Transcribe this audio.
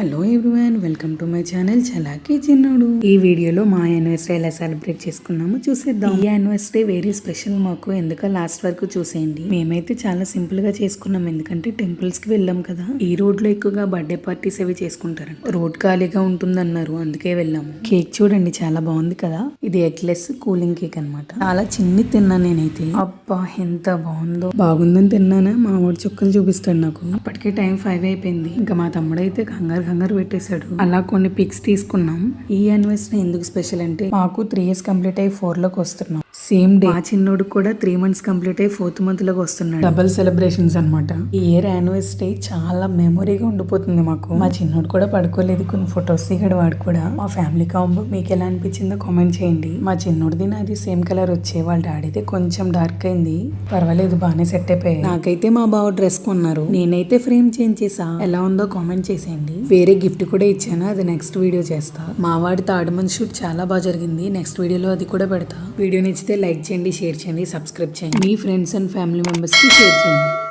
Hello everyone, welcome to my channel చలాకీ చిన్నోడు. ఈ వీడియోలో మా యానివర్సరీ ఎలా సెలబ్రేట్ చేసుకున్నామో చూసేద్దాం. ఈ యానివర్సరీ వెరీ స్పెషల్ మాకు, ఎందుక లాస్ట్ వరకు చూసేయండి. మేమైతే చాలా సింపుల్ గా చేసుకున్నాం, ఎందుకంటే టెంపుల్స్ కి వెళ్ళాం కదా. ఈ రోడ్ లో ఎక్కువగా బర్త్డే పార్టీస్ అవి చేసుకుంటారంట. రోడ్ ఖాళీగా ఉంటుందన్నారు, అందుకే వెళ్ళాము. కేక్ చూడండి చాలా బాగుంది కదా. ఇది ఎగ్లెస్ కూలింగ్ కేక్ అనమాట. చాలా చిన్ని తిన్నా నేనైతే. అబ్బా ఎంత బాగుందో. బాగుందని తిన్నానా, మా వాడు చుక్కలు చూపిస్తాడు నాకు. అప్పటికే టైం 5 అయిపోయింది. ఇంకా మా తమ్ముడైతే కంగారు పెట్టేశాడు. అలా కొన్ని పిక్స్ తీసుకున్నాం. ఈ యానివర్సరీ ఎందుకు స్పెషల్ అంటే, మాకు 3 years కంప్లీట్ అయ్యి 4 లోకి వస్తున్నాం. సేమ్ డే మా చిన్నోడు కూడా 3 months కంప్లీట్ అయ్యి 4th month లోకి వస్తున్నాడు. డబుల్ సెలబ్రేషన్స్ అనమాట. ఈ ఇయర్ యానివర్సరీ చాలా మెమొరీగా ఉండిపోతుంది మాకు. మా చిన్నోడు కూడా పడుకోలేదు, కొన్ని ఫొటోస్ దిగాడు వాడు కూడా. మా ఫ్యామిలీ కాంబో మీకు ఎలా అనిపించిందో కామెంట్ చేయండి. మా చిన్నోడిది నాది సేమ్ కలర్ వచ్చే, వాళ్ళ డాడీతే కొంచెం డార్క్ అయింది. పర్వాలేదు, బాగానే సెట్ అయిపోయాయి. నాకైతే మా బావ డ్రెస్ కొన్నారు, నేనైతే ఫ్రేమ్ చేంజ్ చేసా. ఎలా ఉందో కామెంట్ చేసేయండి. వేరే గిఫ్ట్ కూడా ఇచ్చాను, అది నెక్స్ట్ వీడియో చేస్తా. మా వాడి థర్డ్ మంత్ షూట్ చాలా బాగా జరిగింది. నెక్స్ట్ వీడియోలో అది కూడా పెడతా. వీడియో నచ్చితే లైక్ చేయండి, షేర్ చేయండి, సబ్స్క్రైబ్ చేయండి. మీ ఫ్రెండ్స్ అండ్ ఫ్యామిలీ మెంబర్స్ కి షేర్ చేయండి.